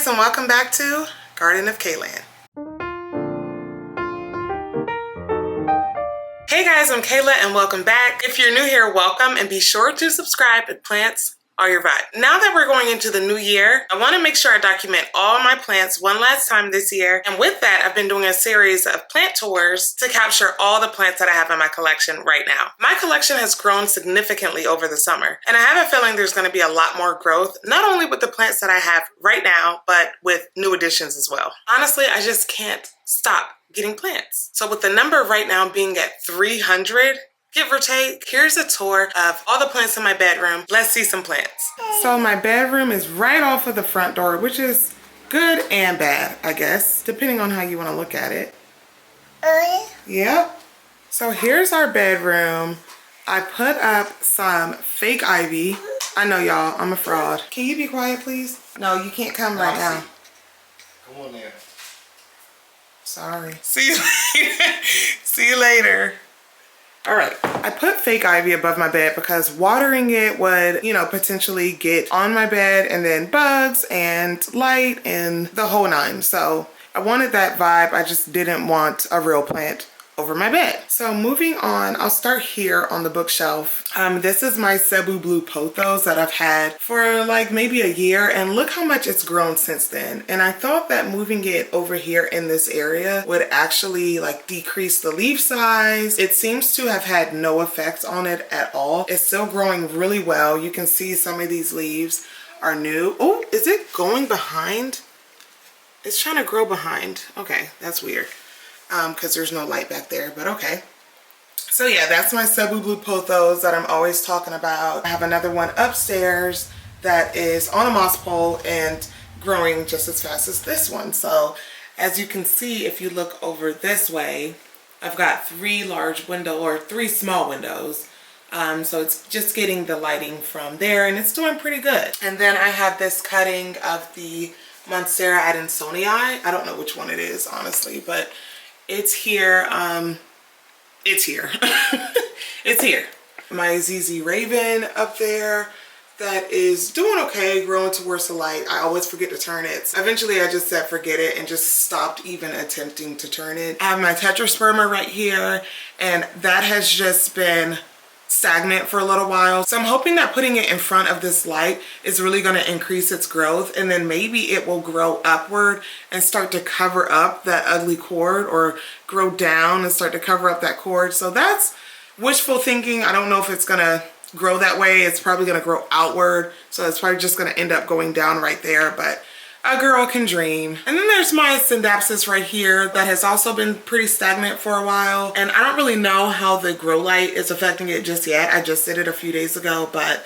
guys, and welcome back to Garden of Kayland. Hey guys, I'm Kayla and welcome back. If you're new here, welcome, and be sure to subscribe if plants are your vibe. Now that we're going into the new year, I want to make sure I document all my plants one last time this year. And with that, I've been doing a series of plant tours to capture all the plants that I have in my collection right now. My collection has grown significantly over the summer, and I have a feeling there's going to be a lot more growth, not only with the plants that I have right now, but with new additions as well. Honestly, I just can't stop getting plants. So with the number right now being at 300, give or take, here's a tour of all the plants in my bedroom. Let's see some plants. So my bedroom is right off of the front door, which is good and bad, I guess, depending on how you want to look at it. Yep. So here's our bedroom. I put up some fake ivy. I know y'all, I'm a fraud. Can you be quiet, please? No, you can't come right now. Come on there. Sorry. See you later. See you later. All right, I put fake ivy above my bed because watering it would, potentially get on my bed and then bugs and light and the whole nine. So I wanted that vibe. I just didn't want a real plant over my bed. So moving on, I'll start here on the bookshelf. This is my Cebu Blue pothos that I've had for like maybe a year, and look how much it's grown since then. And I thought that moving it over here in this area would actually like decrease the leaf size. It seems to have had no effect on it at all. It's still growing really well. You can see some of these leaves are new. Oh, is it going behind? It's trying to grow behind. Okay, that's weird. Because there's no light back there, but okay. So yeah, that's my Cebu Blue pothos that I'm always talking about. I have another one upstairs that is on a moss pole and growing just as fast as this one. So as you can see, if you look over this way, I've got three small windows. So it's just getting the lighting from there, and it's doing pretty good. And then I have this cutting of the Monstera adansonii. I don't know which one it is, honestly, but it's here. It's here. It's here. My ZZ Raven up there that is doing okay, growing towards the light. I always forget to turn it. Eventually I just said forget it and just stopped even attempting to turn it. I have my Tetrasperma right here, and that has just been stagnant for a little while. So I'm hoping that putting it in front of this light is really going to increase its growth, and then maybe it will grow upward and start to cover up that ugly cord, or grow down and start to cover up that cord. So that's wishful thinking. I don't know if it's going to grow that way. It's probably going to grow outward. So it's probably just going to end up going down right there, but a girl can dream. And then there's my scindapsus right here that has also been pretty stagnant for a while. And I don't really know how the grow light is affecting it just yet. I just did it a few days ago, but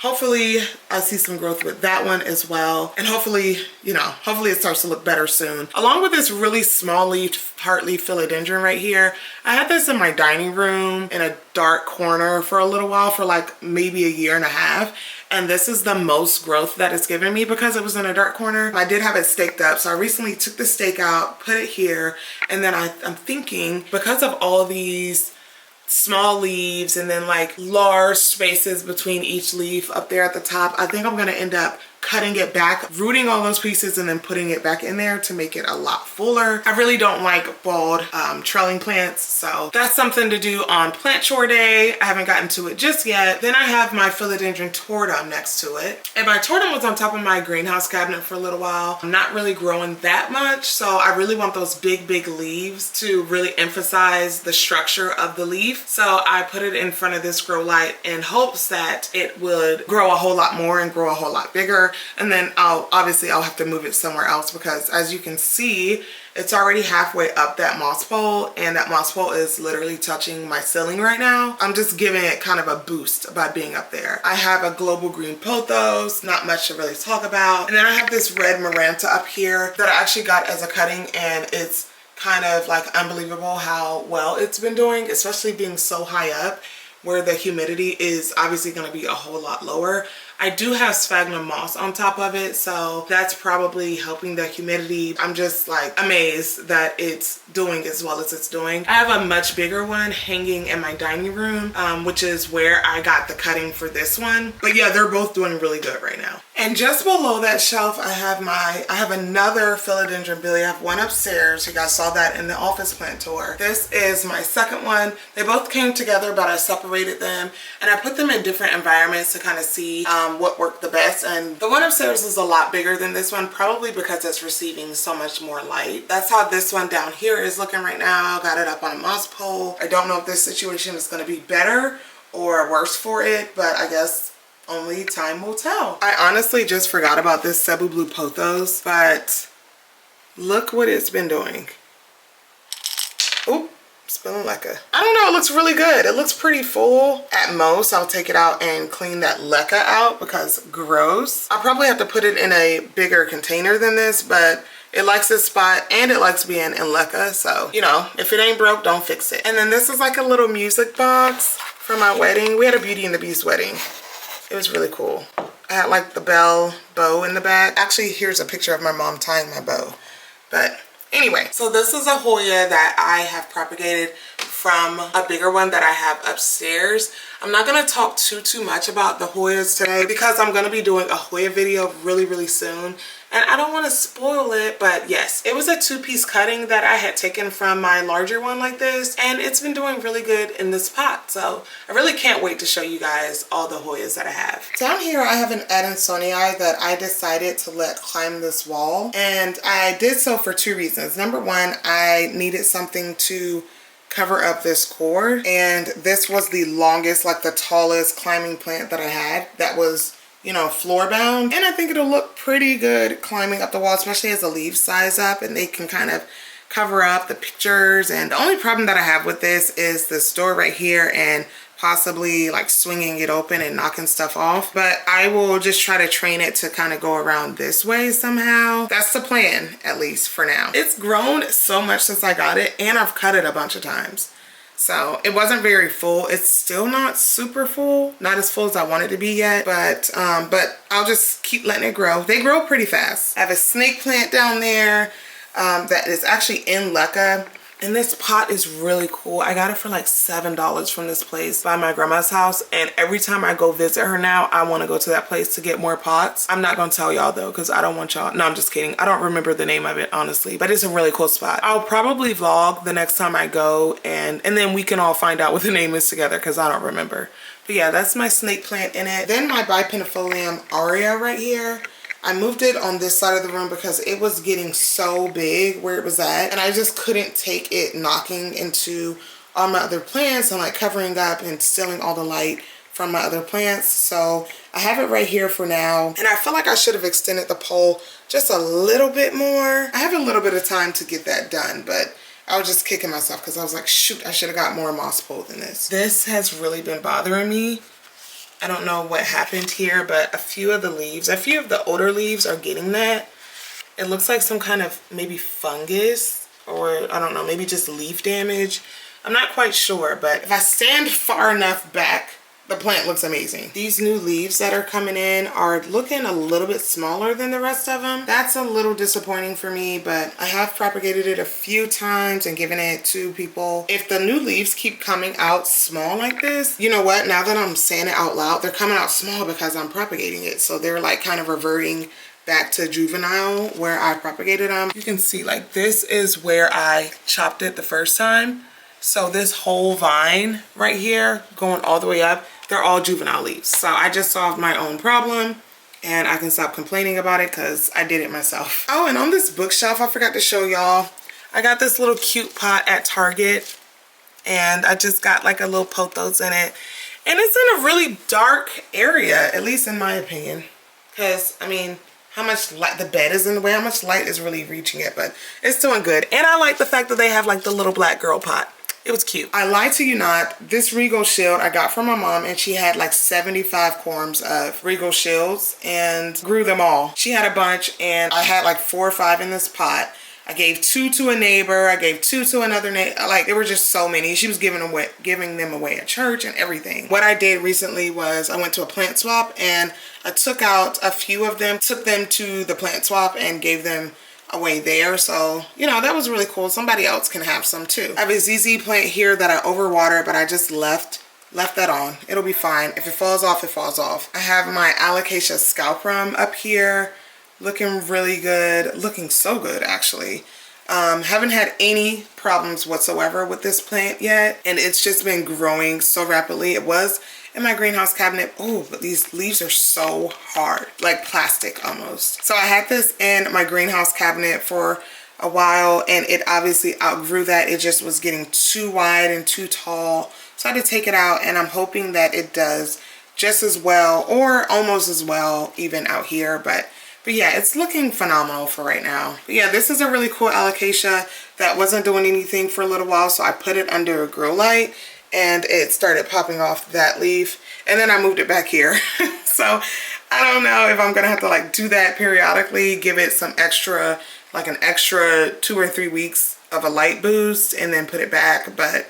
hopefully I'll see some growth with that one as well. And hopefully, hopefully it starts to look better soon. Along with this really small leaf, heartleaf philodendron right here. I had this in my dining room in a dark corner for a little while, for like maybe a year and a half. And this is the most growth that it's given me because it was in a dark corner. I did have it staked up, so I recently took the stake out, put it here, and then I'm thinking, because of all these small leaves and then like large spaces between each leaf up there at the top, I think I'm gonna end up cutting it back, rooting all those pieces, and then putting it back in there to make it a lot fuller. I really don't like bald trailing plants, so that's something to do on plant chore day. I haven't gotten to it just yet. Then I have my philodendron tortum next to it, and my tortum was on top of my greenhouse cabinet for a little while. I'm not really growing that much, so I really want those big leaves to really emphasize the structure of the leaf. So I put it in front of this grow light in hopes that it would grow a whole lot more and grow a whole lot bigger. And then I'll have to move it somewhere else, because as you can see, it's already halfway up that moss pole, and that moss pole is literally touching my ceiling right now. I'm just giving it kind of a boost by being up there. I have a global green pothos, not much to really talk about. And then I have this red maranta up here that I actually got as a cutting, and it's kind of like unbelievable how well it's been doing, especially being so high up where the humidity is obviously going to be a whole lot lower. I do have sphagnum moss on top of it, so that's probably helping the humidity. I'm just like amazed that it's doing as well as it's doing. I have a much bigger one hanging in my dining room, which is where I got the cutting for this one. But yeah, they're both doing really good right now. And just below that shelf, I have another philodendron billy. I have one upstairs. You guys saw that in the office plant tour. This is my second one. They both came together, but I separated them and I put them in different environments to kind of see what worked the best. And the one upstairs is a lot bigger than this one, probably because it's receiving so much more light. That's how this one down here is looking right now. Got it up on a moss pole. I don't know if this situation is going to be better or worse for it, but I guess only time will tell. I honestly just forgot about this Cebu Blue pothos, but look what it's been doing. Oop, spilling Leca. I don't know, it looks really good. It looks pretty full. At most, I'll take it out and clean that Leca out because gross. I'll probably have to put it in a bigger container than this, but it likes this spot and it likes being in Leca. So, you know, if it ain't broke, don't fix it. And then this is like a little music box for my wedding. We had a Beauty and the Beast wedding. It was really cool. I had like the bell bow in the back. Actually, here's a picture of my mom tying my bow. But anyway, so this is a Hoya that I have propagated from a bigger one that I have upstairs. I'm not going to talk too much about the Hoyas today because I'm going to be doing a Hoya video really soon. And I don't want to spoil it, but yes, it was a 2-piece cutting that I had taken from my larger one like this, and it's been doing really good in this pot. So I really can't wait to show you guys all the Hoyas that I have. Down here, I have an Adansonii that I decided to let climb this wall, and I did so for 2 reasons. Number one, I needed something to cover up this cord, and this was the longest, like the tallest climbing plant that I had that was, you know, floor bound, and I think it'll look pretty good climbing up the wall, especially as the leaves size up and they can kind of cover up the pictures. And the only problem that I have with this is this door right here and possibly like swinging it open and knocking stuff off, but I will just try to train it to kind of go around this way somehow. That's the plan, at least for now. It's grown so much since I got it, and I've cut it a bunch of times. So it wasn't very full. It's still not super full, not as full as I want it to be yet, but I'll just keep letting it grow. They grow pretty fast. I have a snake plant down there that is actually in Leca. And this pot is really cool. I got it for like $7 from this place by my grandma's house. And every time I go visit her now, I want to go to that place to get more pots. I'm not going to tell y'all though, because I don't want y'all. No, I'm just kidding. I don't remember the name of it, honestly, but it's a really cool spot. I'll probably vlog the next time I go, and then we can all find out what the name is together, because I don't remember. But yeah, that's my snake plant in it. Then my bipennifolium aurea right here. I moved it on this side of the room because it was getting so big where it was at, and I just couldn't take it knocking into all my other plants and like covering up and stealing all the light from my other plants. So I have it right here for now, and I feel like I should have extended the pole just a little bit more. I have a little bit of time to get that done, but I was just kicking myself because I was like, shoot, I should have got more moss pole than this. This has really been bothering me. I don't know what happened here, but a few of the older leaves are getting that. It looks like some kind of maybe fungus, or I don't know, maybe just leaf damage. I'm not quite sure, but if I stand far enough back, the plant looks amazing. These new leaves that are coming in are looking a little bit smaller than the rest of them. That's a little disappointing for me, but I have propagated it a few times and given it to people. If the new leaves keep coming out small like this, you know what? Now that I'm saying it out loud, they're coming out small because I'm propagating it. So they're like kind of reverting back to juvenile where I propagated them. You can see like this is where I chopped it the first time. So this whole vine right here going all the way up, they're all juvenile leaves. So I just solved my own problem, and I can stop complaining about it because I did it myself. Oh, and on this bookshelf, I forgot to show y'all, I got this little cute pot at Target, and I just got like a little pothos in it. And it's in a really dark area, at least in my opinion. Because, I mean, how much light, the bed is in the way, how much light is really reaching it, but it's doing good. And I like the fact that they have like the little black girl pot. It was cute. I lied to you not. This regal shield I got from my mom, and she had like 75 corms of regal shields and grew them all. She had a bunch, and I had like 4 or 5 in this pot. I gave 2 to a neighbor. I gave 2 to another neighbor. Like, there were just so many. She was giving them away at church and everything. What I did recently was I went to a plant swap and I took out a few of them, took them to the plant swap and gave them away there. So, you know, that was really cool. Somebody else can have some too. I have a ZZ plant here that I overwater, but I just left that on. It'll be fine. If it falls off, it falls off. I have my Alocasia scalprum up here. Looking really good, looking so good actually. Haven't had any problems whatsoever with this plant yet, and it's just been growing so rapidly. It was in my greenhouse cabinet. Oh, but these leaves are so hard, like plastic almost. So I had this in my greenhouse cabinet for a while, and it obviously outgrew that. It just was getting too wide and too tall, so I had to take it out, and I'm hoping that it does just as well or almost as well even out here. But yeah, it's looking phenomenal for right now. But yeah, this is a really cool alocasia that wasn't doing anything for a little while, so I put it under a grow light and it started popping off that leaf, and then I moved it back here. So I don't know if I'm gonna have to like do that periodically, give it some extra, like an extra 2 or 3 weeks of a light boost and then put it back. But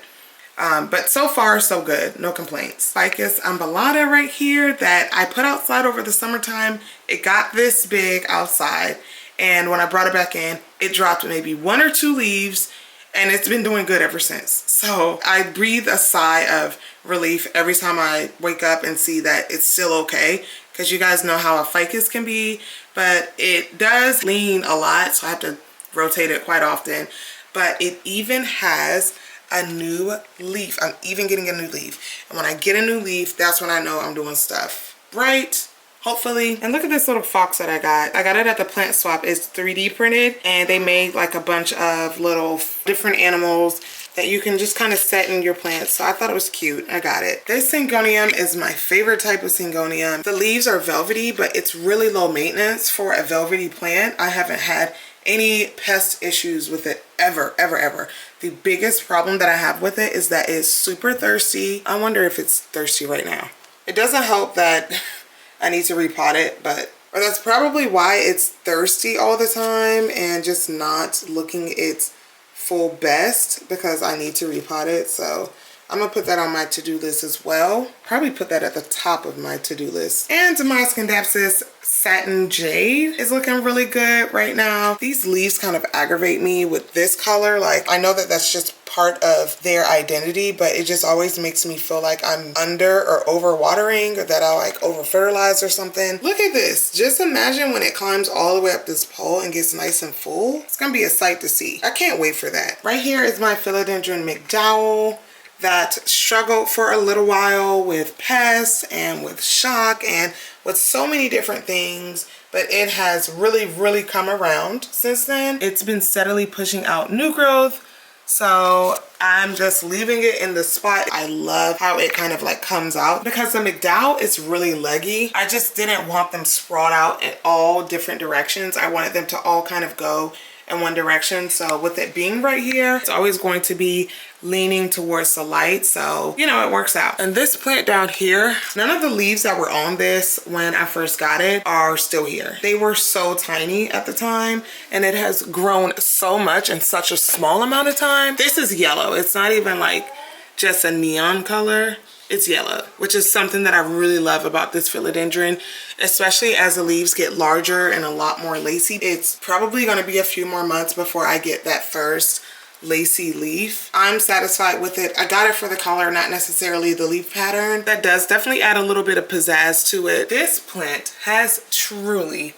so far so good, no complaints. Ficus umbellata right here that I put outside over the summertime. It got this big outside, and when I brought it back in, it dropped maybe 1 or 2 leaves, and it's been doing good ever since. So I breathe a sigh of relief every time I wake up and see that it's still okay, because you guys know how a ficus can be, but it does lean a lot, so I have to rotate it quite often. But it even has a new leaf. I'm even getting a new leaf, and when I get a new leaf, that's when I know I'm doing stuff right, hopefully. And look at this little fox that I got it at the plant swap. It's 3D printed, and they made like a bunch of little different animals that you can just kind of set in your plants. So I thought it was cute. I got it. This Syngonium is my favorite type of Syngonium. The leaves are velvety, but it's really low maintenance for a velvety plant. I haven't had any pest issues with it ever. The biggest problem that I have with it is that it's super thirsty. I wonder if it's thirsty right now. It doesn't help that I need to repot it, or that's probably why it's thirsty all the time and just not looking its full best, because I need to repot it. So I'm gonna put that on my to-do list as well. Probably put that at the top of my to-do list. And my scindapsus satin jade is looking really good right now. These leaves kind of aggravate me with this color. Like, I know that that's just part of their identity, but it just always makes me feel like I'm under or over watering, or that I like over fertilize or something. Look at this. Just imagine when it climbs all the way up this pole and gets nice and full. It's gonna be a sight to see. I can't wait for that. Right here is my philodendron mcdowell that struggled for a little while with pests and with shock and with so many different things, but it has really come around since then. It's been steadily pushing out new growth, so I'm just leaving it in the spot. I love how it kind of like comes out, because the mcdowell is really leggy. I just didn't want them sprawled out in all different directions. I wanted them to all kind of go in one direction. So with it being right here, it's always going to be leaning towards the light, so you know, it works out. And this plant down here, none of the leaves that were on this when I first got it are still here. They were so tiny at the time, and it has grown so much in such a small amount of time. This is yellow. It's not even like just a neon color. It's yellow, which is something that I really love about this philodendron, especially as the leaves get larger and a lot more lacy. It's probably going to be a few more months before I get that first lacy leaf. I'm satisfied with it. I got it for the color, not necessarily the leaf pattern. That does definitely add a little bit of pizzazz to it. This plant has truly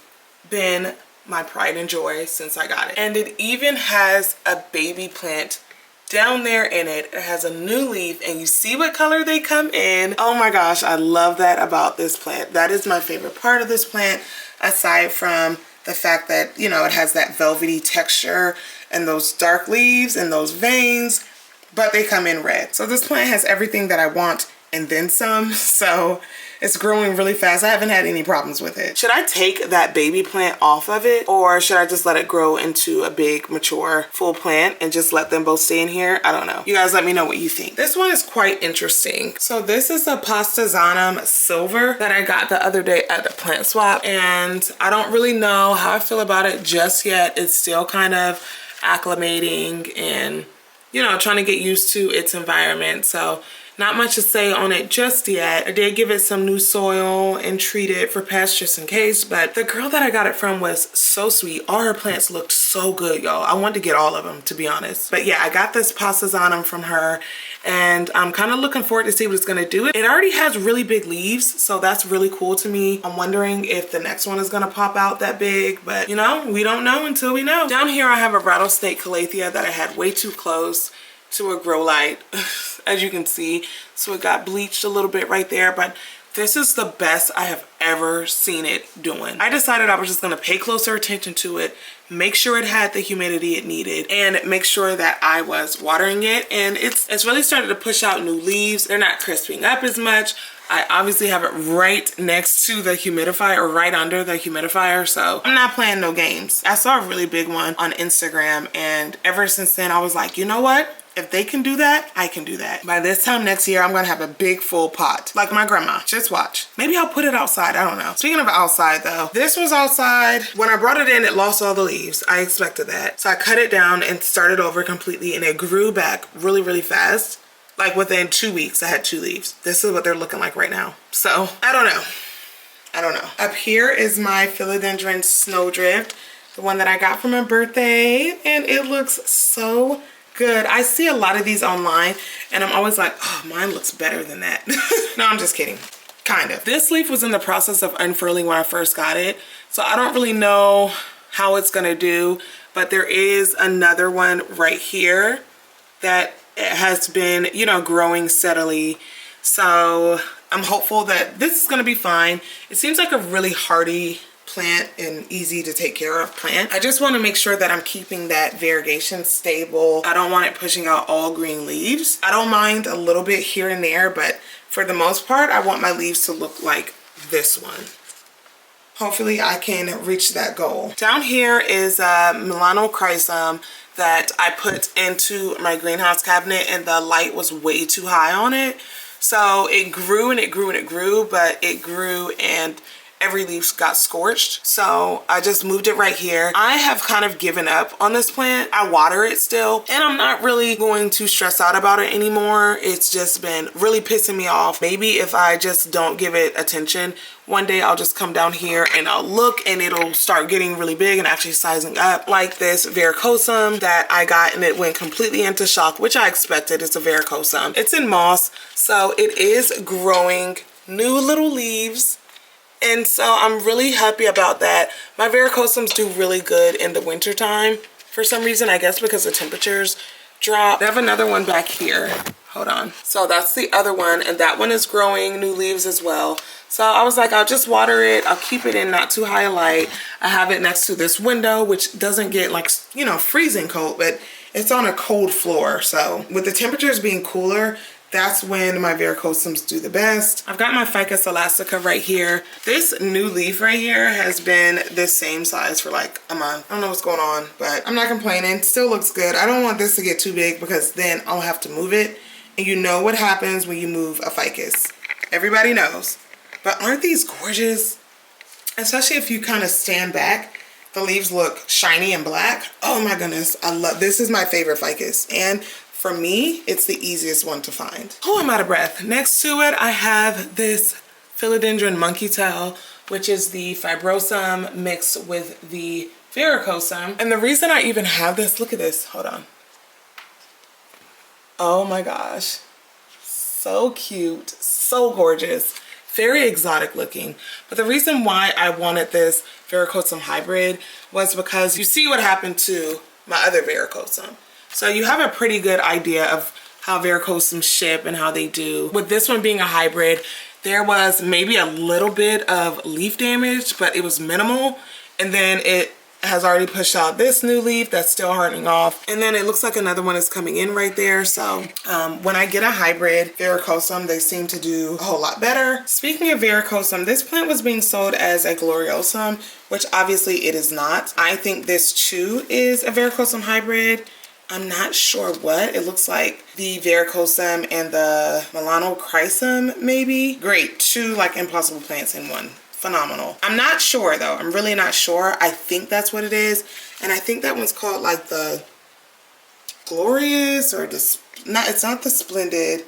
been my pride and joy since I got it. And it even has a baby plant down there in it. It has a new leaf, and you see what color they come in. Oh my gosh, I love that about this plant. That is my favorite part of this plant, aside from the fact that, you know, it has that velvety texture and those dark leaves and those veins, but they come in red. So this plant has everything that I want and then some. So it's growing really fast. I haven't had any problems with it. Should I take that baby plant off of it, or should I just let it grow into a big, mature, full plant and just let them both stay in here? I don't know. You guys let me know what you think. This one is quite interesting. So this is a Pastazanum silver that I got the other day at the plant swap, and I don't really know how I feel about it just yet. It's still kind of acclimating and, you know, trying to get used to its environment. So not much to say on it just yet. I did give it some new soil and treat it for pests just in case, but the girl that I got it from was so sweet. All her plants looked so good, y'all. I wanted to get all of them, to be honest. But yeah, I got this Pastazanum from her, and I'm kind of looking forward to see what it's gonna do. It already has really big leaves, so that's really cool to me. I'm wondering if the next one is gonna pop out that big, but you know, we don't know until we know. Down here I have a rattlesnake calathea that I had way too close to a grow light, as you can see. So it got bleached a little bit right there, but this is the best I have ever seen it doing. I decided I was just gonna pay closer attention to it, make sure it had the humidity it needed, and make sure that I was watering it. And it's really started to push out new leaves. They're not crisping up as much. I obviously have it right next to the humidifier, or right under the humidifier, so I'm not playing no games. I saw a really big one on Instagram, and ever since then I was like, you know what? If they can do that, I can do that. By this time next year, I'm gonna have a big full pot, like my grandma. Just watch. Maybe I'll put it outside, I don't know. Speaking of outside though, this was outside. When I brought it in, it lost all the leaves. I expected that. So I cut it down and started over completely, and it grew back really, really fast. Like within 2 weeks, I had 2 leaves. This is what they're looking like right now. So I don't know. I don't know. Up here is my philodendron snowdrift, the one that I got for my birthday, and it looks so good. I see a lot of these online and I'm always like, oh, mine looks better than that. No, I'm just kidding. Kind of. This leaf was in the process of unfurling when I first got it, so I don't really know how it's gonna do, but there is another one right here that has been, you know, growing steadily. So I'm hopeful that this is gonna be fine. It seems like a really hardy plant and easy to take care of plant. I just want to make sure that I'm keeping that variegation stable. I don't want it pushing out all green leaves. I don't mind a little bit here and there, but for the most part, I want my leaves to look like this one. Hopefully I can reach that goal. Down here is a melanochrysum that I put into my greenhouse cabinet, and the light was way too high on it. So it grew and it grew and it grew, but it grew and every leaf got scorched. So I just moved it right here. I have kind of given up on this plant. I water it still, and I'm not really going to stress out about it anymore. It's just been really pissing me off. Maybe if I just don't give it attention, one day I'll just come down here and I'll look and it'll start getting really big and actually sizing up, like this varicosum that I got, and it went completely into shock, which I expected. It's a varicosum. It's in moss, so it is growing new little leaves. And so I'm really happy about that. My varicosums do really good in the winter time for some reason, I guess because the temperatures drop. I have another one back here. Hold on. So that's the other one, and that one is growing new leaves as well. So I was like, I'll just water it. I'll keep it in not too high a light. I have it next to this window, which doesn't get like, you know, freezing cold, but it's on a cold floor. So with the temperatures being cooler, that's when my varicosums do the best. I've got my Ficus elastica right here. This new leaf right here has been this same size for like a month. I don't know what's going on, but I'm not complaining. Still looks good. I don't want this to get too big because then I'll have to move it. And you know what happens when you move a ficus. Everybody knows. But aren't these gorgeous? Especially if you kind of stand back, the leaves look shiny and black. Oh my goodness, I love, this is my favorite ficus. And for me, it's the easiest one to find. Oh, I'm out of breath. Next to it, I have this philodendron monkey tail, which is the fibrosum mixed with the varicosum. And the reason I even have this, look at this, hold on. Oh my gosh, so cute, so gorgeous, very exotic looking. But the reason why I wanted this varicosum hybrid was because you see what happened to my other varicosum. So you have a pretty good idea of how varicosums ship and how they do. With this one being a hybrid, there was maybe a little bit of leaf damage, but it was minimal. And then it has already pushed out this new leaf that's still hardening off. And then it looks like another one is coming in right there. So when I get a hybrid varicosum, they seem to do a whole lot better. Speaking of varicosum, this plant was being sold as a gloriosum, which obviously it is not. I think this too is a varicosum hybrid. I'm not sure what. It looks like the varicosum and the melanochrysum maybe. Great, 2 like impossible plants in one. Phenomenal. I'm not sure though. I'm really not sure. I think that's what it is. And I think that one's called like the glorious or this, not, it's not the splendid,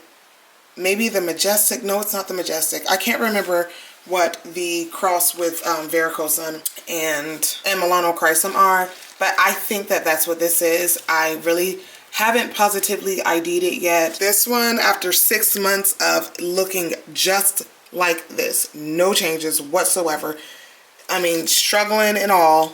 maybe the majestic. No, it's not the majestic. I can't remember what the cross with varicosum and melanochrysum are, but I think that that's what this is. I really haven't positively ID'd it yet. This one, after 6 months of looking just like this, no changes whatsoever, I mean, struggling and all,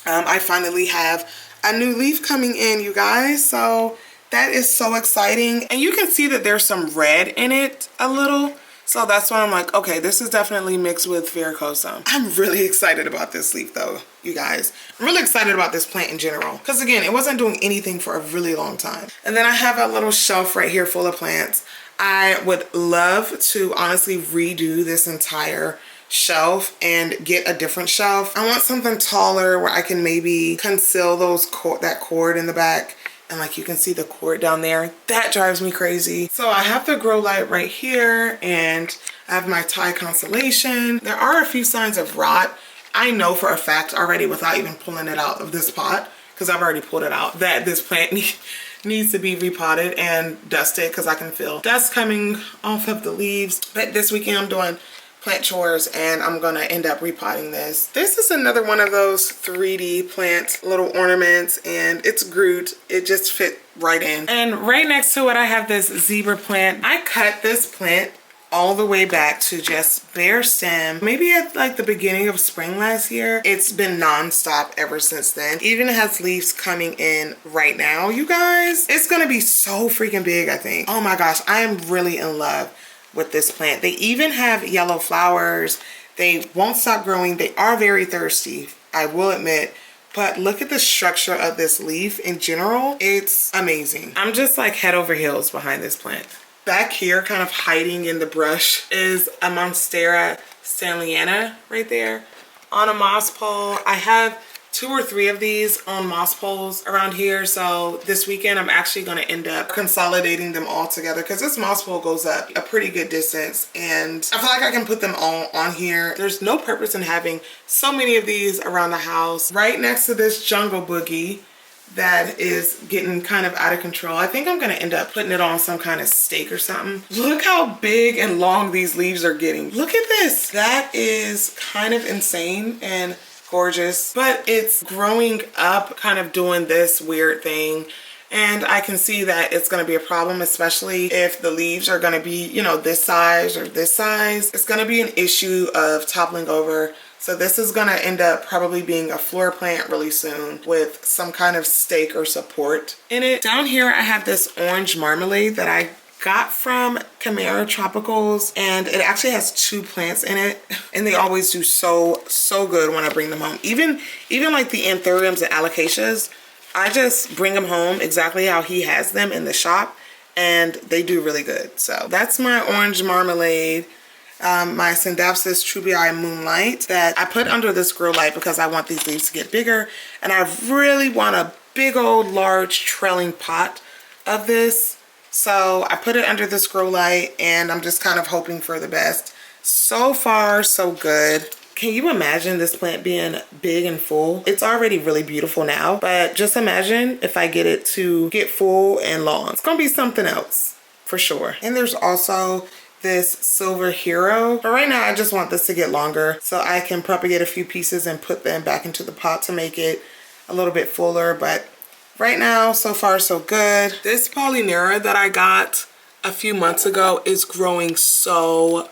I finally have a new leaf coming in, you guys. So that is so exciting. And you can see that there's some red in it a little. So that's why I'm like, okay, this is definitely mixed with varicosum. I'm really excited about this leaf though, you guys. I'm really excited about this plant in general. Because again, it wasn't doing anything for a really long time. And then I have a little shelf right here full of plants. I would love to honestly redo this entire shelf and get a different shelf. I want something taller where I can maybe conceal those that cord in the back. And like you can see the cord down there, that drives me crazy. So I have the grow light right here and I have my Thai constellation. There are a few signs of rot. I know for a fact already without even pulling it out of this pot, because I've already pulled it out, that this plant needs to be repotted and dusted because I can feel dust coming off of the leaves. But this weekend I'm doing plant chores and I'm gonna end up repotting this. This is another one of those 3D plant little ornaments and it's Groot. It just fit right in. And right next to it I have this zebra plant. I cut this plant all the way back to just bare stem. Maybe at like the beginning of spring last year. It's been non-stop ever since then. Even has leaves coming in right now, you guys. It's gonna be so freaking big, I think. Oh my gosh, I am really in love with this plant. They even have yellow flowers. They won't stop growing. They are very thirsty, I will admit. But look at the structure of this leaf in general. It's amazing. I'm just like head over heels behind this plant. Back here, kind of hiding in the brush, is a Monstera stanleyana right there on a moss pole. I have 2 or 3 of these on moss poles around here. So this weekend I'm actually going to end up consolidating them all together because this moss pole goes up a pretty good distance and I feel like I can put them all on here. There's no purpose in having so many of these around the house. Right next to this jungle boogie that is getting kind of out of control. I think I'm going to end up putting it on some kind of stake or something. Look how big and long these leaves are getting. Look at this. That is kind of insane and gorgeous, but it's growing up, kind of doing this weird thing. And I can see that it's going to be a problem, especially if the leaves are going to be, you know, this size or this size. It's going to be an issue of toppling over. So this is going to end up probably being a floor plant really soon with some kind of stake or support in it. Down here I have this orange marmalade that I got from Chimera Tropicals, and it actually has 2 plants in it, and they always do so good when I bring them home. Even like the anthuriums and alocasias, I just bring them home exactly how he has them in the shop, and they do really good. So that's my orange marmalade. My scindapsus trubii moonlight that I put under this grow light because I want these leaves to get bigger, and I really want a big old large trailing pot of this. So I put it under this grow light and I'm just kind of hoping for the best. So far, so good. Can you imagine this plant being big and full? It's already really beautiful now, but just imagine if I get it to get full and long. It's gonna be something else for sure. And there's also this silver hero. But right now I just want this to get longer so I can propagate a few pieces and put them back into the pot to make it a little bit fuller. But right now, so far so good. This Polynera that I got a few months ago is growing so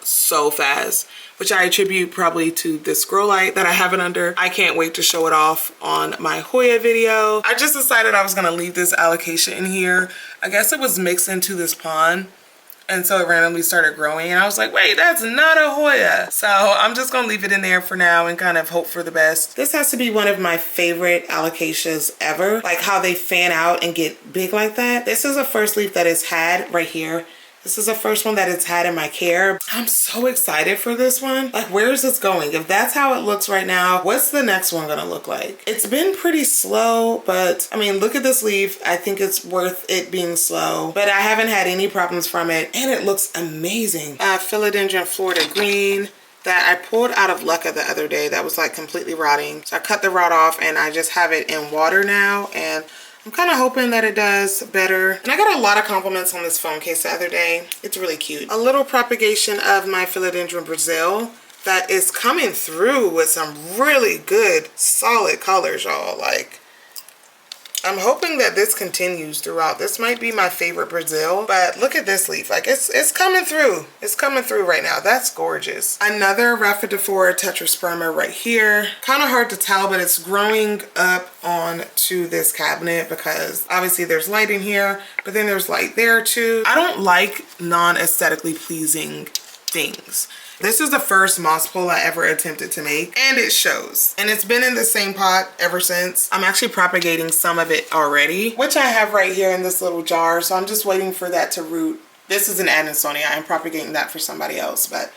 fast, which I attribute probably to this grow light that I have it under. I can't wait to show it off on my Hoya video. I just decided I was gonna leave this Alocasia in here. I guess it was mixed into this pond, and so it randomly started growing, and I was like, wait, that's not a Hoya. So I'm just gonna leave it in there for now and kind of hope for the best. This has to be one of my favorite Alocasias ever. Like how they fan out and get big like that. This is the first leaf that it's had right here. This is the first one that it's had in my care. I'm so excited for this one. Like, where is this going? If that's how it looks right now, what's the next one gonna look like? It's been pretty slow, but I mean, look at this leaf. I think it's worth it being slow, but I haven't had any problems from it, and it looks amazing. Philodendron Florida Green that I pulled out of Leca the other day that was like completely rotting. So I cut the rot off and I just have it in water now, and I'm kind of hoping that it does better. And I got a lot of compliments on this phone case the other day. It's really cute. A little propagation of my Philodendron Brazil that is coming through with some really good solid colors, y'all. Like, I'm hoping that this continues throughout. This might be my favorite Brazil, but look at this leaf. Like, it's coming through. It's coming through right now. That's gorgeous. Another Rhaphidophora tetrasperma right here. Kind of hard to tell, but it's growing up onto this cabinet because obviously there's light in here, but then there's light there too. I don't like non-aesthetically pleasing things. This is the first moss pole I ever attempted to make, and it shows. And it's been in the same pot ever since. I'm actually propagating some of it already, which I have right here in this little jar. So I'm just waiting for that to root. This is an Adansonia. I'm propagating that for somebody else, but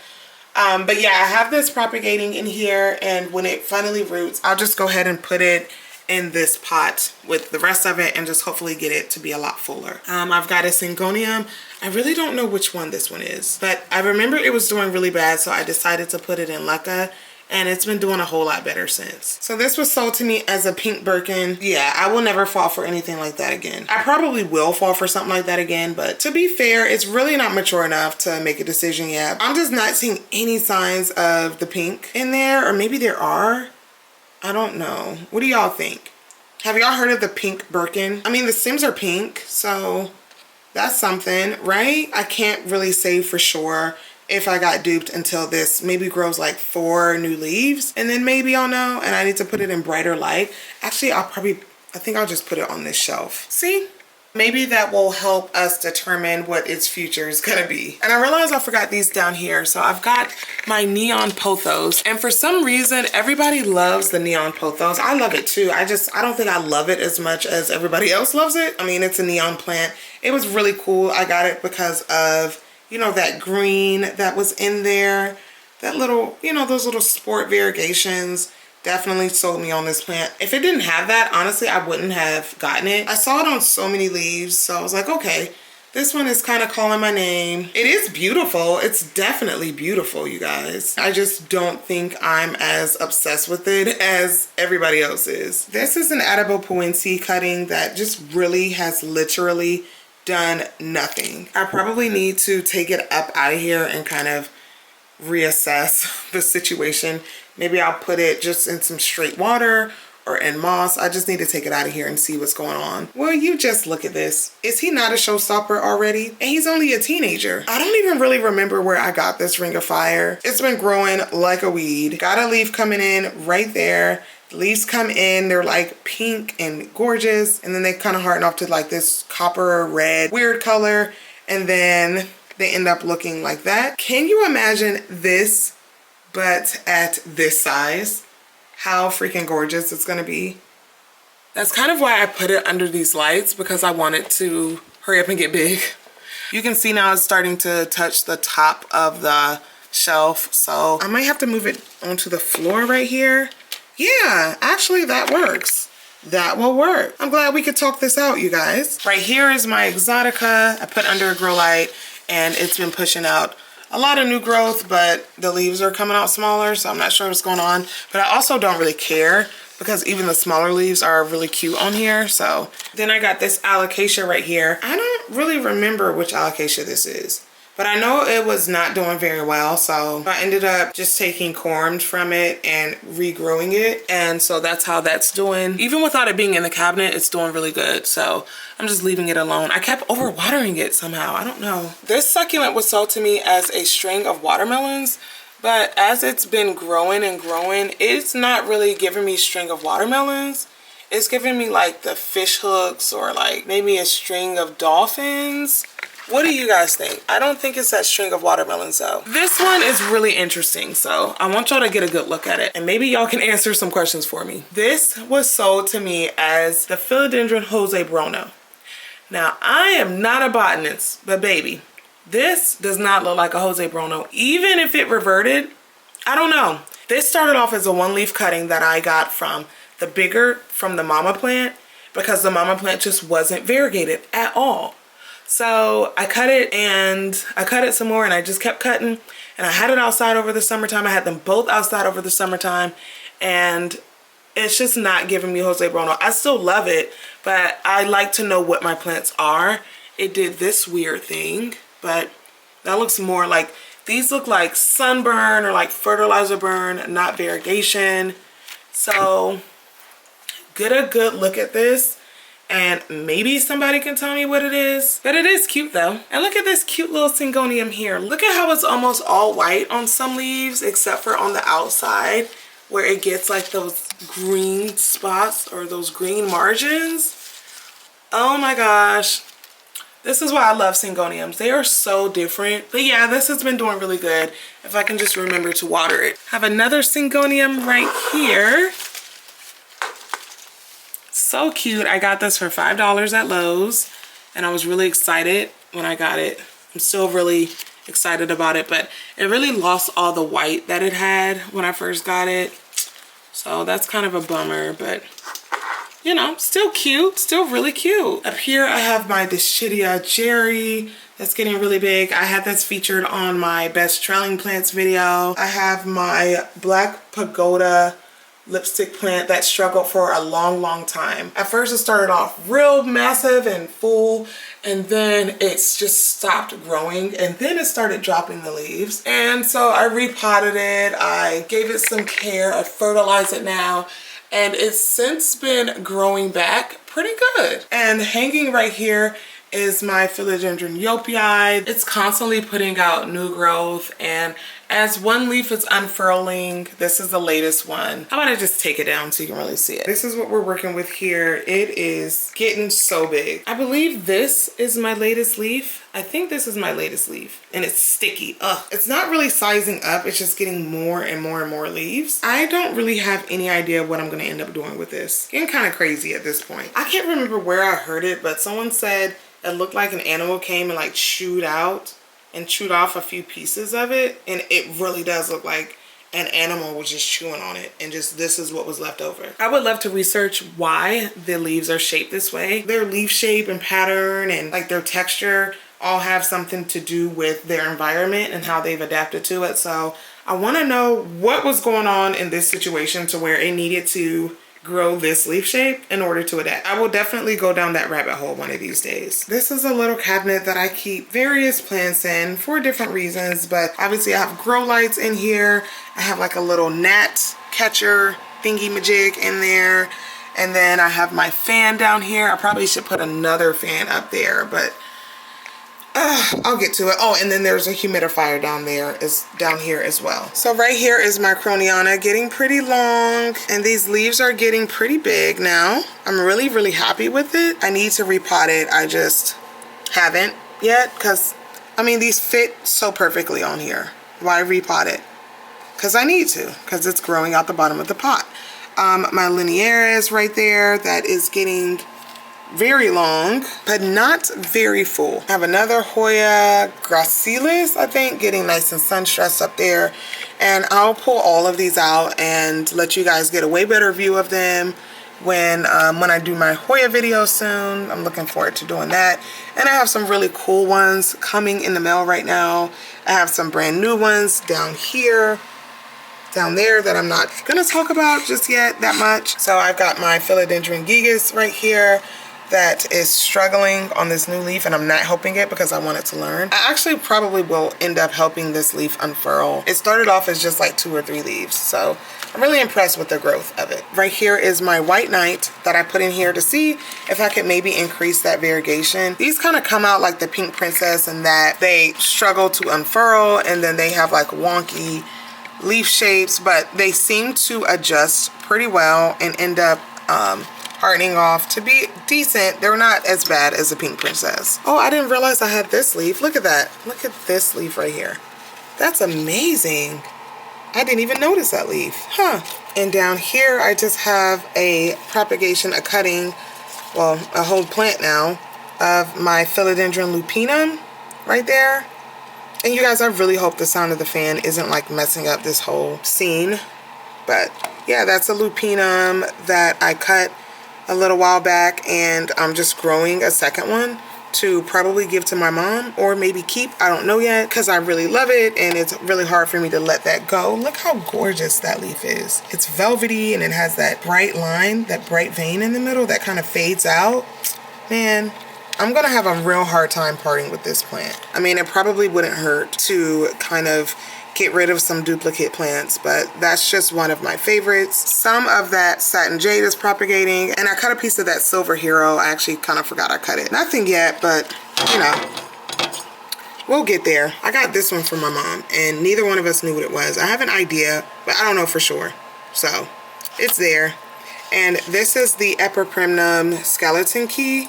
yeah, I have this propagating in here, and when it finally roots, I'll just go ahead and put it in this pot with the rest of it and just hopefully get it to be a lot fuller. I've got a Syngonium. I really don't know which one this one is, but I remember it was doing really bad, so I decided to put it in Leca, and it's been doing a whole lot better since. So this was sold to me as a pink Birkin. Yeah, I will never fall for anything like that again. I probably will fall for something like that again, but to be fair, it's really not mature enough to make a decision yet. I'm just not seeing any signs of the pink in there, or maybe there are. I don't know. What do y'all think? Have y'all heard of the pink Birkin? I mean, the stems are pink, so that's something, right? I can't really say for sure if I got duped until this maybe grows like 4 new leaves, and then maybe I'll know, and I need to put it in brighter light. Actually, I think I'll just put it on this shelf. See? Maybe that will help us determine what its future is gonna be. And I realized I forgot these down here. So I've got my neon pothos, and for some reason, everybody loves the neon pothos. I love it too. I don't think I love it as much as everybody else loves it. I mean, it's a neon plant. It was really cool. I got it because of, you know, that green that was in there, that little, you know, those little sport variegations. Definitely sold me on this plant. If it didn't have that, honestly, I wouldn't have gotten it. I saw it on so many leaves, so I was like, okay, this one is kind of calling my name. It is beautiful. It's definitely beautiful, you guys. I just don't think I'm as obsessed with it as everybody else is. This is an Adibopoense cutting that just really has literally done nothing. I probably need to take it up out of here and kind of reassess the situation. Maybe I'll put it just in some straight water or in moss. I just need to take it out of here and see what's going on. Well, you just look at this. Is he not a showstopper already? And he's only a teenager. I don't even really remember where I got this ring of fire. It's been growing like a weed. Got a leaf coming in right there. The leaves come in, they're like pink and gorgeous, and then they kind of harden off to like this copper red weird color, and then they end up looking like that. Can you imagine this but at this size? How freaking gorgeous it's gonna be. That's kind of why I put it under these lights, because I want it to hurry up and get big. You can see now it's starting to touch the top of the shelf, so I might have to move it onto the floor right here. Yeah, actually that works. That will work. I'm glad we could talk this out, you guys. Right here is my Exotica. I put under a grow light, and it's been pushing out a lot of new growth, but the leaves are coming out smaller, so I'm not sure what's going on. But I also don't really care, because even the smaller leaves are really cute on here. So then I got this Alocasia right here. I don't really remember which Alocasia this is, but I know it was not doing very well, so I ended up just taking corms from it and regrowing it, and so that's how that's doing. Even without it being in the cabinet, it's doing really good, so I'm just leaving it alone. I kept overwatering it somehow, I don't know. This succulent was sold to me as a string of watermelons, but as it's been growing and growing, it's not really giving me string of watermelons. It's giving me like the fish hooks, or like maybe a string of dolphins. What do you guys think? I don't think it's that string of watermelons though. This one is really interesting, so I want y'all to get a good look at it, and maybe y'all can answer some questions for me. This was sold to me as the Philodendron Jose Bruno. Now, I am not a botanist, but baby, this does not look like a Jose Bruno. Even if it reverted, I don't know. This started off as a 1-leaf cutting that I got from the mama plant, because the mama plant just wasn't variegated at all. So I cut it, and I cut it some more, and I just kept cutting, and I had it outside over the summertime. I had them both outside over the summertime, and it's just not giving me Jose Bruno. I still love it, but I like to know what my plants are. It did this weird thing, but that looks more like, these look like sunburn or like fertilizer burn, not variegation. So get a good look at this and maybe somebody can tell me what it is. But it is cute though. And look at this cute little Syngonium here. Look at how it's almost all white on some leaves except for on the outside where it gets like those green spots or those green margins. Oh my gosh. This is why I love Syngoniums. They are so different. But yeah, this has been doing really good if I can just remember to water it. I have another Syngonium right here. So cute. I got this for $5 at Lowe's and I was really excited when I got it. I'm still really excited about it, but it really lost all the white that it had when I first got it. So that's kind of a bummer, but you know, still cute, still really cute. Up here I have my Dischidia Jerry that's getting really big. I had this featured on my best trailing plants video. I have my Black Pagoda lipstick plant that struggled for a long time. At first it started off real massive and full, and then it's just stopped growing, and then it started dropping the leaves. And so I repotted it, I gave it some care, I fertilize it now, and it's since been growing back pretty good. And hanging right here is my Philodendron Yopii. It's constantly putting out new growth, and as one leaf is unfurling, this is the latest one. I'm gonna just take it down so you can really see it. This is what we're working with here. It is getting so big. I believe this is my latest leaf. I think this is my latest leaf, and it's sticky. Ugh. It's not really sizing up, it's just getting more and more and more leaves. I don't really have any idea what I'm gonna end up doing with this. Getting kind of crazy at this point. I can't remember where I heard it, but someone said it looked like an animal came and like chewed out and chewed off a few pieces of it, and it really does look like an animal was just chewing on it, and just this is what was left over. I would love to research why the leaves are shaped this way. Their leaf shape and pattern and like their texture all have something to do with their environment and how they've adapted to it. So I want to know what was going on in this situation to where it needed to grow this leaf shape in order to adapt. I will definitely go down that rabbit hole one of these days. This is a little cabinet that I keep various plants in for different reasons, but obviously I have grow lights in here. I have like a little gnat catcher thingy majig in there, and then I have my fan down here. I probably should put another fan up there, but I'll get to it. Oh, and then there's a humidifier down here as well. So right here is my Croniana getting pretty long, and these leaves are getting pretty big now. I'm really happy with it. I need to repot it. I just haven't yet because I mean these fit so perfectly on here. Why repot it? Because I need to, because it's growing out the bottom of the pot. My Linearia is right there. That is getting very long, but not very full. I have another Hoya gracilis, I think, getting nice and sun stressed up there. And I'll pull all of these out and let you guys get a way better view of them when I do my Hoya video soon. I'm looking forward to doing that. And I have some really cool ones coming in the mail right now. I have some brand new ones down here, down there, that I'm not gonna talk about just yet that much. So I've got my Philodendron gigas right here that is struggling on this new leaf, and I'm not helping it because I want it to learn. I actually probably will end up helping this leaf unfurl. It started off as just like 2 or 3 leaves, so I'm really impressed with the growth of it. Right here is my White Knight that I put in here to see if I could maybe increase that variegation. These kind of come out like the Pink Princess in that they struggle to unfurl, and then they have like wonky leaf shapes, but they seem to adjust pretty well and end up hardening off to be decent. They're not as bad as the Pink Princess. Oh, I didn't realize I had this leaf. Look at that. Look at this leaf right here. That's amazing. I didn't even notice that leaf. Huh. And down here, I just have a propagation, a cutting, well, a whole plant now of my Philodendron lupinum right there. And you guys, I really hope the sound of the fan isn't like messing up this whole scene. But yeah, that's a lupinum that I cut a little while back, and I'm just growing a second one to probably give to my mom or maybe keep. I don't know yet because I really love it and it's really hard for me to let that go. Look how gorgeous that leaf is. It's velvety and it has that bright line, that bright vein in the middle that kind of fades out. Man, I'm gonna have a real hard time parting with this plant. I mean, it probably wouldn't hurt to kind of get rid of some duplicate plants, but that's just one of my favorites. Some of that satin jade is propagating, and I cut a piece of that silver hero. I actually kind of forgot I cut it. Nothing yet, but you know, we'll get there. I got this one from my mom, and neither one of us knew what it was. I have an idea, but I don't know for sure. So it's there. And this is the Epiprimnum skeleton key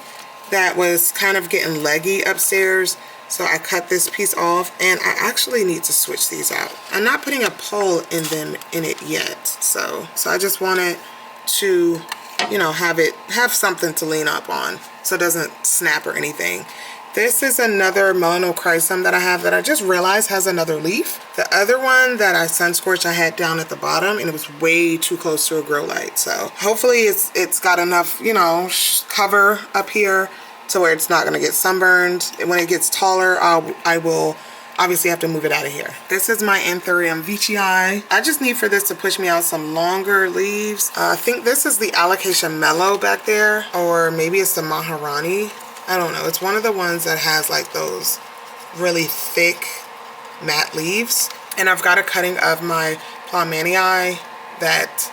that was kind of getting leggy upstairs. So I cut this piece off, and I actually need to switch these out. I'm not putting a pole in it yet. So I just wanted to, you know, have something to lean up on so it doesn't snap or anything. This is another melanochrysum that I have that I just realized has another leaf. The other one that I sun scorched I had down at the bottom, and it was way too close to a grow light. So hopefully it's got enough, you know, cover up here to where it's not gonna get sunburned. And when it gets taller, I will obviously have to move it out of here. This is my Anthurium veitchii. I just need for this to push me out some longer leaves. I think this is the Alocasia mellow back there, or maybe it's the Maharani. I don't know. It's one of the ones that has like those really thick matte leaves. And I've got a cutting of my Plowmanii that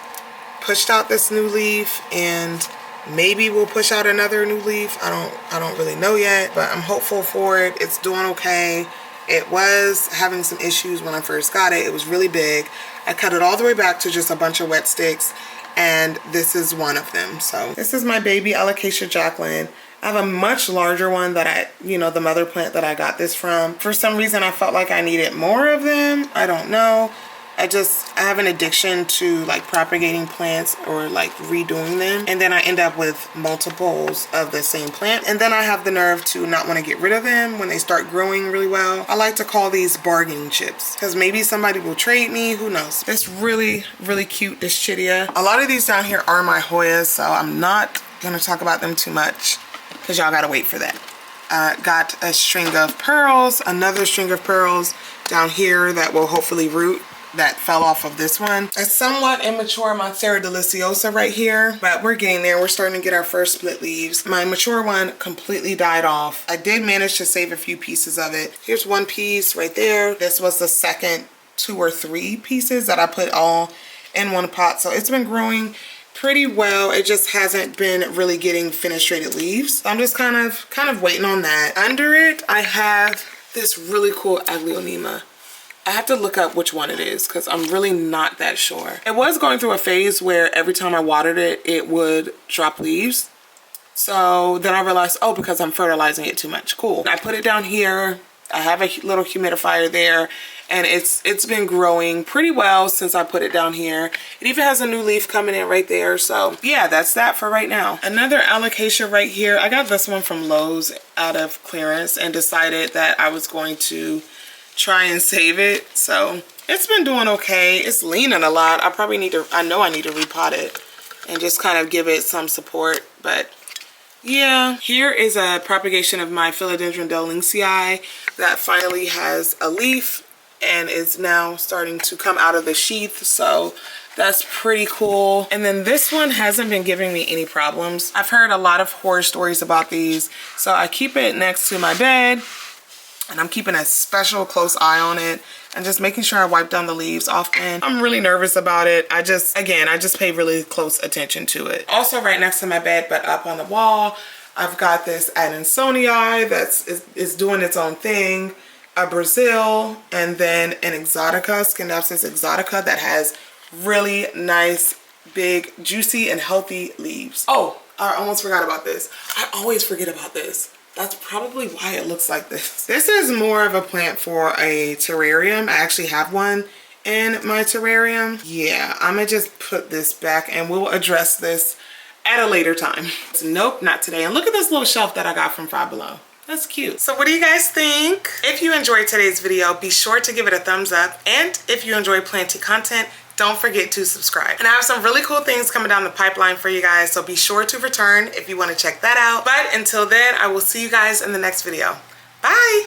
pushed out this new leaf, and maybe we'll push out another new leaf. I don't really know yet, but I'm hopeful for it. It's doing okay. It was having some issues when I first got it. It was really big. I cut it all the way back to just a bunch of wet sticks, and this is one of them. So this is my baby Alocasia Jacqueline. I have a much larger one that the mother plant that I got this from. For some reason, I felt like I needed more of them. I don't know. I have an addiction to like propagating plants or like redoing them, and then I end up with multiples of the same plant, and then I have the nerve to not want to get rid of them when they start growing really well. I like to call these bargaining chips because maybe somebody will trade me, who knows. It's really, really cute, this Chidia. A lot of these down here are my Hoyas, so I'm not gonna talk about them too much because y'all gotta wait for that. Got a string of pearls, another string of pearls down here that will hopefully root, that fell off of this one. A somewhat immature Monstera deliciosa right here, but we're getting there. We're starting to get our first split leaves. My mature one completely died off. I did manage to save a few pieces of it. Here's one piece right there. This was the second 2 or 3 pieces that I put all in one pot. So it's been growing pretty well. It just hasn't been really getting fenestrated leaves. So I'm just kind of waiting on that. Under it, I have this really cool Aglaonema. I have to look up which one it is because I'm really not that sure. It was going through a phase where every time I watered it, it would drop leaves. So then I realized, oh, because I'm fertilizing it too much. Cool. I put it down here. I have a little humidifier there, and it's been growing pretty well since I put it down here. It even has a new leaf coming in right there. So yeah, that's that for right now. Another Alocasia right here. I got this one from Lowe's out of clearance and decided that I was going to try and save it. So it's been doing okay. It's leaning a lot. I know I need to repot it and just kind of give it some support. But yeah, here is a propagation of my Philodendron Delingsii that finally has a leaf and is now starting to come out of the sheath. So that's pretty cool. And then this one hasn't been giving me any problems. I've heard a lot of horror stories about these. So I keep it next to my bed, and I'm keeping a special close eye on it and just making sure I wipe down the leaves often. I'm really nervous about it. I just pay really close attention to it. Also right next to my bed, but up on the wall, I've got this Adansonii that's doing its own thing, a Brazil, and then an Exotica, Scindapsus exotica, that has really nice, big, juicy, and healthy leaves. Oh, I almost forgot about this. I always forget about this. That's probably why it looks like this. This is more of a plant for a terrarium. I actually have one in my terrarium. Yeah, I'm gonna just put this back and we'll address this at a later time. Nope, not today. And look at this little shelf that I got from Five Below. That's cute. So what do you guys think? If you enjoyed today's video, be sure to give it a thumbs up. And if you enjoy planting content, don't forget to subscribe. And I have some really cool things coming down the pipeline for you guys, so be sure to return if you want to check that out. But until then, I will see you guys in the next video. Bye!